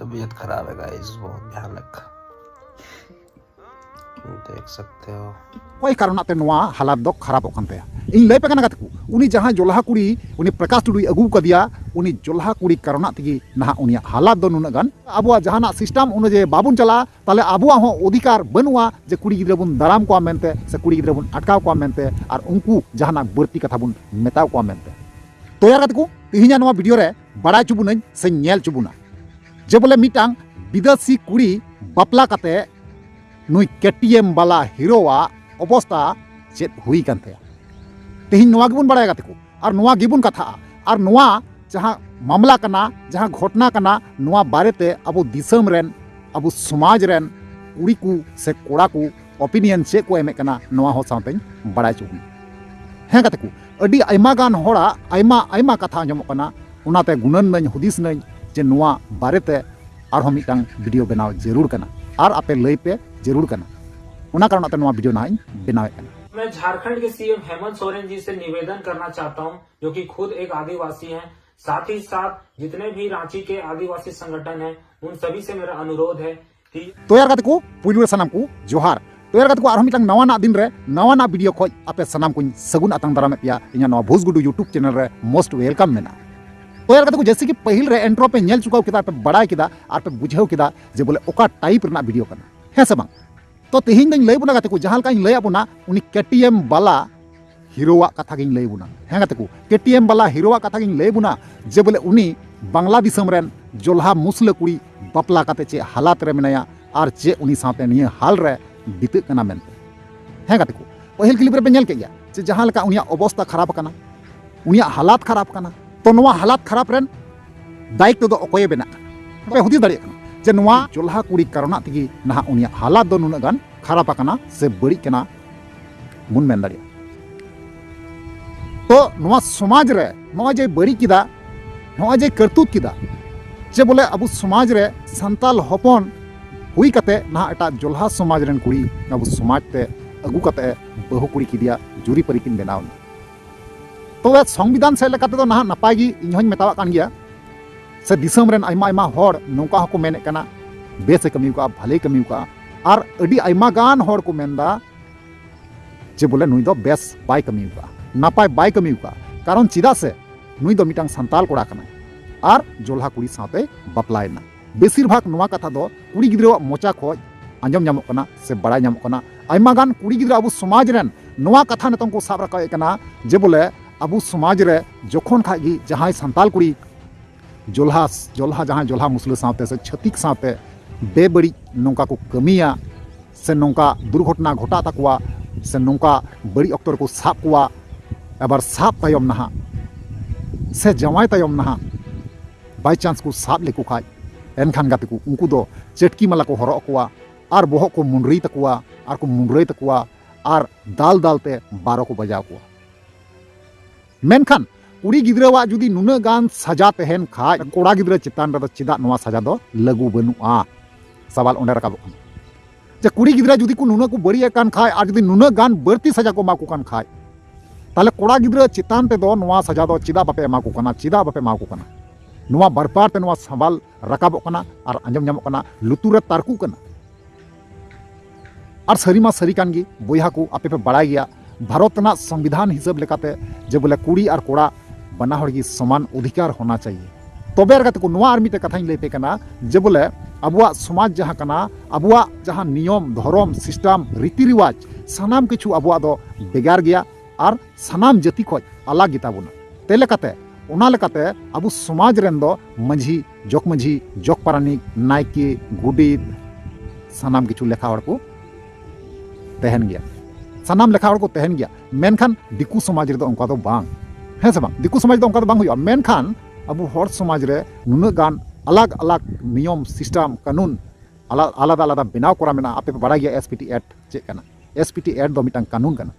तबीयत खराब है गाइस, बहुत भयानक देख सकते हो। कोई कारणते हालात दो खराब इन लैपे उनी जहाँ जोल्हा कुड़ी उनी प्रकाश टुडू अगू कदिया उनी जोल्हा कुड़ी कारण तेगी ना उनी हालात दो नुना गान अब जहाँ सिस्टम उन जे बाबुन चला ताले अब अधिकार बनुआ जे कुड़ी गिद्रा बुन दाराम को मेनते से कुड़ी गिद्रा बुन अटकाव को मेनते और उनको जहाँ बर्ती कथा बुन मेताव को मेनते तैयार को तिहिना नवा वीडियो रे बड़ा चुबुना से नेल चुबुना जे बोले मिटांग विदेशी कुड़ी बापला कते नुई केटीएम वाला हिरोवा अवस्था चेत हुई कानते तेहिन नवा गेबुन बड़ाय गातेको और नवा गेबुन कथा और नवा जहाँ मामला कना जहाँ घटना कना नवा बारेते अब दिसम रेन अब समाज रेन कुड़ी को से कोड़ा को ओपिनियन चेक को एमे कना नवा हो साउते बड़ाय चुबुन हें गातेको अडी आयमा गान होड़ा आयमा आयमा कथा आंजमो कना उनाते गुणन नई हुदिस नई जे नवा बारेते और हम मिटांग वीडियो बनाव जरूर कना और आपे लई पे जरूर करना उना कारण नवा वीडियो ना बनावे करना। मैं झारखंड के सीएम हेमंत सोरेन जी से निवेदन करना चाहता हूं, जो कि खुद एक आदिवासी हैं, साथ ही साथ जितने भी रांची के आदिवासी संगठन हैं उन सभी से मेरा अनुरोध है कि तो यार को पुइलु सनम को जोहार तो यार को आरो मिटंग नवाना दिन रे नवाना वीडियो खोज आपे सनम को सगुन आतंग दाराम पिया इना नवा भोजगुडू यूट्यूब चैनल रे मोस्ट वेलकम मेना तो यार को जैसे कि पहिल रे एंट्रो पे नेल चुकाव किदा पे बड़ाय किदा और पे बुझाव किदा जे बोले ओका टाइप रना वीडियो करना है से बांग तो तेहिन दኝ लई बुना गाते को जहां का लई आबुना उनी केटीएम वाला हिरोवा कथा गिन लई बुना हैं गाते को केटीएम वाला हिरोवा कथा गिन लई बुना जे बोले उनी बांग्ला दिसम रेन जोल्हा मुसला कुड़ी बापला काते चे हालात रे मेनाया और चे उनी साथे निया हाल रे बिते कना मेनते हैं गाते को पहिल क्लिप रे पे नेल के गया जे जहां लका उनिया अवस्था खराब कना उनिया हालात खराब कना तो नवा हालात खराब रेन दायित्व दो अकोय बेना पे हुदी दाड़े कना जे नवा जोल्हा कुड़ी कारण तेगी ना उनिया हालात दो नुना गान खराब आकना से बड़ी कना मुन मेन दाड़े तो नवा समाज रे नवा जे बड़ी किदा नवा जे करतूत किदा जे बोले अब समाज रे संताल हपन हुई कते ना एटा जोल्हा समाज रेन कुड़ी अब समाज ते अगू कते बहु कुड़ी किदिया जुरी परी किन बनाव तो संविधान से लेकाते तो ना नपाय गी इन होñ मेतावा कान गया से दिसम रेन आयमा आयमा होड़ नौका हको मेने कना बेस कमी का भले कमी का और अडी आयमा गान होड़ को मेनदा जे बोले नुई दो बेस बाय कमी का नापाय बाय कमी का कारण चिदा से नुई दो मिटांग संताल कोड़ा कना और जोल्हा कुड़ी साथे बापलायना बेसिर भाग नवा कथा दो कुड़ी गिद्रा मोचा खोज आंजम नामो कना से बड़ाय नामो कना आयमा गान कुड़ी गिद्रा अब समाज रेन नवा कथा नतंग को साब रखा कना जे बोले अब समाज रे जखन खागी जहां संताल कुड़ी जोल्हा जोल्हा जहाँ जोल्हा मुसला साथे से छतिक साथे बेबड़ी नौका को कमिया से नौका दुर्घटना घटा तकवा से नौका बड़ी अक्तर को साब कुआ एबार साब तायम नहा से जमाय तायम नहा बाय चांस को साब लेको खाय एनखान गाते को उनको दो चटकी माला को हरो कुआ और बोह को मुंडरी तकुआ और को मुंडरई तकुआ और दाल दालते बारो को बजाव कुआ मेनखान कुड़ी गिद्रावा जुदी नुना गान सजा तहन खाय कोड़ा गिद्रा चितान रे चिदा नवा सजा दो लागू बनुआ सवाल ओंडे रकाब जे कुड़ी गिद्रा जुदी को नुना को बड़ी कान खाय और जुदी नुना गान बढ़ती सजा को माको कान खाय ताले कोड़ा गिद्रा चितान ते दो नवा सजा दो चिदा बापे माको कना चिदा बापे माको कना नवा बरपार ते नवा सवाल रकाब कना और अंजम नामो कना लुतुरे तारकू कना और सरी मा सरी कान गी बोया को आपे पे बड़ाय गया भारत ना संविधान हिसाब लेकाते जे बोले कुड़ी और कोड़ा बना हड़ की समान अधिकार होना चाहिए तबे को नवा आर मिटे कथाई लैपे कना जे बोले अबुआ समाज जहाँ कना अबुआ जहाँ नियम धर्म सिस्टम रीति रिवाज सानाम किछु अबुआ दो बेगार गया और सानाम जाति खोज अलग गिता बुना ते लेकाते ओना लेकाते अबु समाज रेन दो मंझी जोक पारानिक नायके गुडित सानाम किछु लेखा हड़ को तहन गया सानाम लेखा हड़ को तहन गया मेनखान दिकू समाज रे दो उनका दो बांग है से बांग दिकू समाज दो उनका दो बांग हुआ मेनखान अब हर समाज रे नुना गान अलग अलग नियम सिस्टम कानून आलादा आलादा बनाव करा मेना आपे बड़ा गया एसपीटी एक्ट चेक कना एसपीटी एक्ट दो मिटांग कानून कना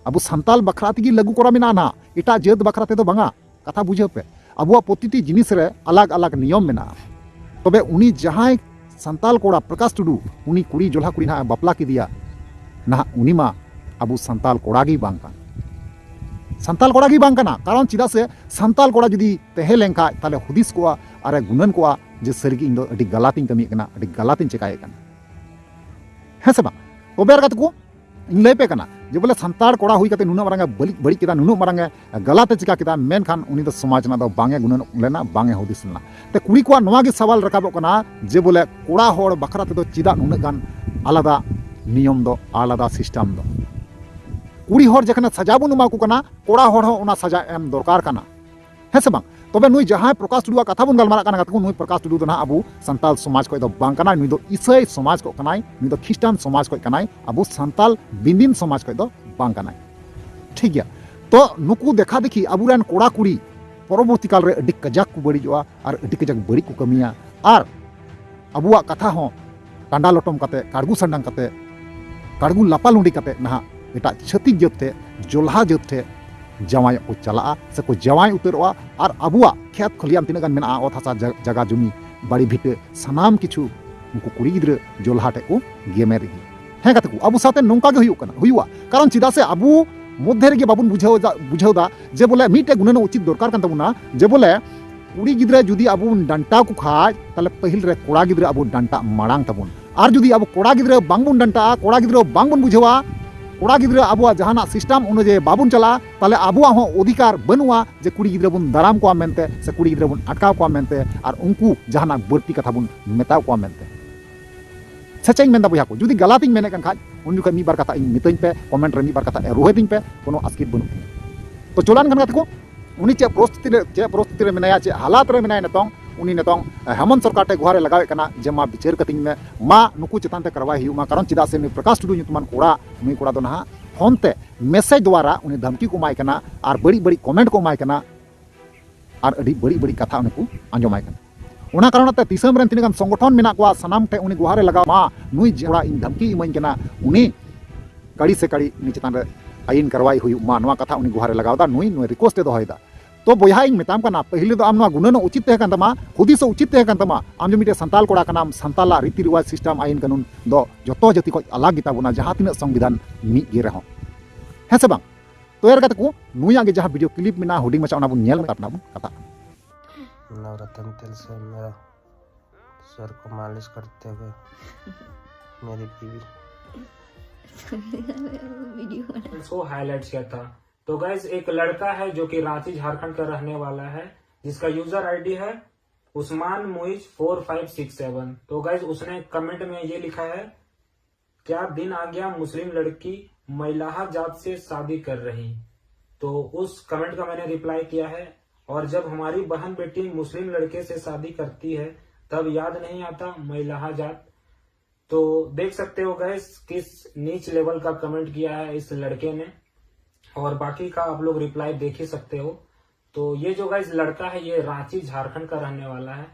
अब संताल बखरा तेगी लागू करा मेना ना इटा जात बखरा ते दो बांगा कथा बुझे पे अब प्रतिटी जिनिस रे अलग अलग नियम मेना तबे उनी जहां संताल कोड़ा प्रकाश टुडू उनी कुड़ी जोल्हा कुड़ी ना बापला की दिया ना उनी मा अब संताल कोड़ा गी बांग कान संताल कोड़ा गी बांग काना कारण चिदा से संताल कोड़ा जुदी तहे लेंखा ताले हुदिस कोआ अरे गुणन कोआ जे सरिगी इन दो अडी गलतिन कमी कना अडी गलतिन चिकाए कना है से बांग तोबे रकत को इन लेपे कना जे बोले संताड़ कोड़ा हुई कते नुना मारंगा बड़ी किदा नुनु मारंगा गलत चिका किदा मेन खान उनी दो समाज ना दो बांगे गुण लेना बांगे हुदिस लेना ते कुड़ी को नवा गे सवाल रकाबो कना जे बोले कोड़ा होड़ बखरा ते दो चिदा नुना गान आलादा नियम दो आलादा सिस्टम दो कुड़ी होड़ जखना सजा बन एमा को कना कोड़ा होड़ हो उना सजा एम दरकार कना है से बांग तबे नुई जहां प्रकाश टुडुआ कथा बन गलमारा कना नुई प्रकाश टुडु दो ना अबु संताल समाज को दो बांग कना नुई दो ईसाई समाज को कनाई नुई दो खिस्टान समाज को कनाई अबु संताल बिंदिन समाज को दो बांग कनाई ठीक गया तो नुकु देखा देखी अबुरन कोड़ा कुड़ी परवर्ती काल रे अडी कजाक को बड़ीजोआ और अडी कजाक बड़ी को कमिया और अबुआ कथा हो कांडा लटम कते काड़गु संडांग कते काड़गु लापालुंडी कते ना एटा छतिक जते जोल्हा जते जवाई को चला से को जवाई उतरवा और अबुआ खेत खलियान तिना गान मेना ओत हासा जगह जुमी बाड़ी भिटे सनाम किछु उनको कुड़ी गिद्र जोल्हाटे को गेमेर गी है कते को अबु साथे नोंका गे हुयुआ कारण चिदा से अबु मध्य रे बाबुन बुझावदा जे बोले मीटे गुणन उचित दरकार कान तबुना जे बोले कुड़ी गिद्र जुदी अबु डांटा को खाज ताले पहिल रे कोड़ा गिद्र अबु डांटा माड़ांग तबुन और जुदी अबु कोड़ा गिद्र बांगबुन डांटा कोड़ा गिद्र बांगबुन बुझावा कोड़ा गिद्र अबुआ जहाना सिस्टम उनजे बाबुन चला ताले अबुआ हो अधिकार बनुआ जे कुड़ी गिद्र बुन दाराम को मेनते से कुड़ी गिद्र बुन अटकाव को मेनते और उनको जहाना बर्ती कथा बुन मेताव को मेनते सच्चाई मेनदा बुया को जुदी गलतिन मेने कन खाज उन जुका मी बार कथा इन मितइन पे कमेंट रे मी बार कथा रोहेदिन पे कोनो आस्कित बनु तो चोलान कन को उनी चे परिस्थिति रे मेनाया चे हालात रे मेनाय नतों उनी नतों हेमंत सरकार टे गुहारे लगावे कना जे मा विचार कतिन में मा नुकु चितान ते करवाई हियुमा कारण चिदा से प्रकाश टुडू नुतमान कोड़ा नुई कोड़ा दो ना फोन ते मैसेज द्वारा उनी धमकी को माय कना और बड़ी बड़ी कमेंट को माय कना और अडी बड़ी बड़ी कथा उनको आंजमाय कना उना कारण ते दिसम रेन तिनगान संगठन मेना को सनाम टे उनी गुहारे लगा मा नुई कोड़ा इन धमकी इमाइन कना उनी कड़ी से कड़ी नी चितान रे आइन करवाई हुई मा नवा कथा उनी गुहारे लगावदा नुई रिक्वेस्ट दो होयदा तो बोया इन मेताम कना पहले तो आम गुणन उचित तहे तमा हुदिस उचित तहे तमा आम जो मिटे संताल कोड़ा कना संताला रीति रिवाज सिस्टम आइन कानून दो जतो जाति को अलग गिता बुना जहां तिना संविधान मिट गे रहो है से बांग तो यार कते को नुया गे जहां वीडियो क्लिप मेना हुडिंग मचा ओना बुन नेल अपना बुन कथा नवरत्न तेल से मेरा सर को मालिश करते हुए मेरी बीवी इसको हाईलाइट किया था। तो गाइज एक लड़का है जो कि रांची झारखंड का रहने वाला है जिसका यूजर आईडी है उस्मान मुइज 4567। तो गाइज उसने कमेंट में ये लिखा है क्या दिन आ गया मुस्लिम लड़की मैलाहा जात से शादी कर रही। तो उस कमेंट का मैंने रिप्लाई किया है और जब हमारी बहन बेटी मुस्लिम लड़के से शादी करती है तब याद नहीं आता मैलाहा जात। तो देख सकते हो गाइज किस नीच लेवल का कमेंट किया है इस लड़के ने और बाकी का आप लोग रिप्लाई देख ही सकते हो। तो ये जो गाइस लड़का है ये रांची झारखंड का रहने वाला है।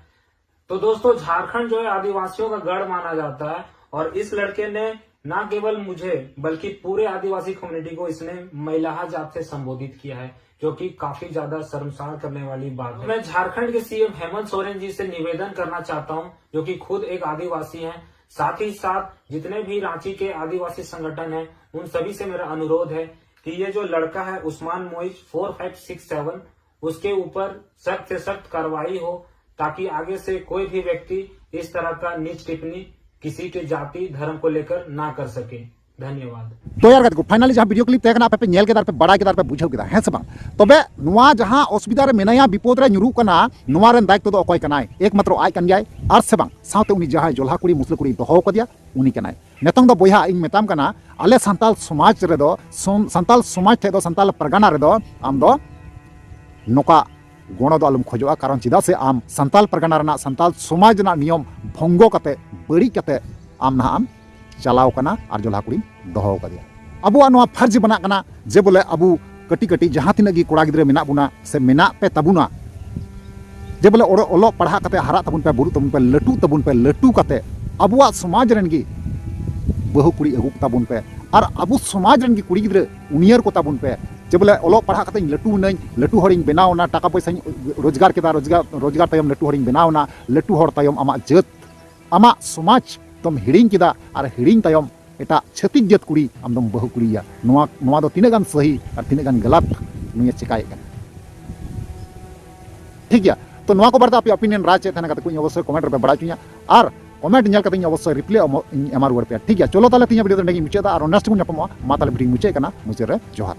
तो दोस्तों झारखंड जो है आदिवासियों का गढ़ माना जाता है और इस लड़के ने ना केवल मुझे बल्कि पूरे आदिवासी कम्युनिटी को इसने मैलाहा जात से संबोधित किया है जो कि काफी ज्यादा शर्मसार करने वाली बात है। मैं झारखंड के सीएम हेमंत सोरेन जी से निवेदन करना चाहता हूं जो कि खुद एक आदिवासी हैं, साथ ही साथ जितने भी रांची के आदिवासी संगठन हैं उन सभी से मेरा अनुरोध है कि ये जो लड़का है उस्मान मुइज 4567 उसके ऊपर सख्त से सख्त कार्रवाई हो ताकि आगे से कोई भी व्यक्ति इस तरह का नीच टिप्पणी किसी के जाति धर्म को लेकर ना कर सके। धन्यवाद। तो यार को फाइनली जहां वीडियो क्लिप तहना पे नेल के दार पे बड़ा के दार पे बुझाव केदा है से बांग तबे नुआ जहां असुविधा रे मेनाया विपद रे नुरु कना नुआ रेन दायित्व दो अकय कनाय एकमात्र आय कन जाय आर से बांग साथे उनी जहां जोल्हा कुड़ी मुस्लिम कुड़ी दोहो कदिया उनी कनाय नेतंग दो बोया इन मेताम कना आले संताल समाज रे दो संताल समाज थे दो संताल परगना रे दो आम दो नोका गण दो आलम खोजोआ कारण चिदा से आम संताल परगना रना संताल समाज ना नियम भंगो कते बड़ी कते आम ना आम चलाव कना और जोल्हा कुड़ी दोहो कदिया अबुआ नोआ फर्ज बना कना जे बोले अबु कटी कटी जहां तिना गी कोड़ा गिद्रे मेना बुना से मेना पे तबुना जे बोले ओलो पढ़ा कते हारा तबुन पे बुरु तबुन पे लटू कते अबुआ समाज रन गी बहु कुड़ी अगुक ताबुन पे और अबु समाज रन गी कुड़ी गिद्रे उनियर को ताबुन पे जे बोले ओलो पढ़ा कते लटू हड़िंग बनावना टाका पैसा रोजगार केदा रोजगार तयम लटू हड़िंग बनावना लटू हड़ तयम आमा जत आमा समाज तुम हिड़िंग केदा और हिड़िंग तयम एटा छतिक जत कुड़ी आमदम बहु कुड़िया नोआ दो तीना गान सही और तीना गान गलत नुया चिकाए ठीक गया। तो नवा को बारे आप ओपिनियन राज चेत है कुछ अवश्य कमेंट रे बड़ा चुनिया और कमेंट नेल कते अवश्य रिप्ले एमा रुआड़ पे ठीक है चलो ताले तीन वीडियो मुचादा और नेक्स्ट को मा ताले वीडियो मुचे जोहार।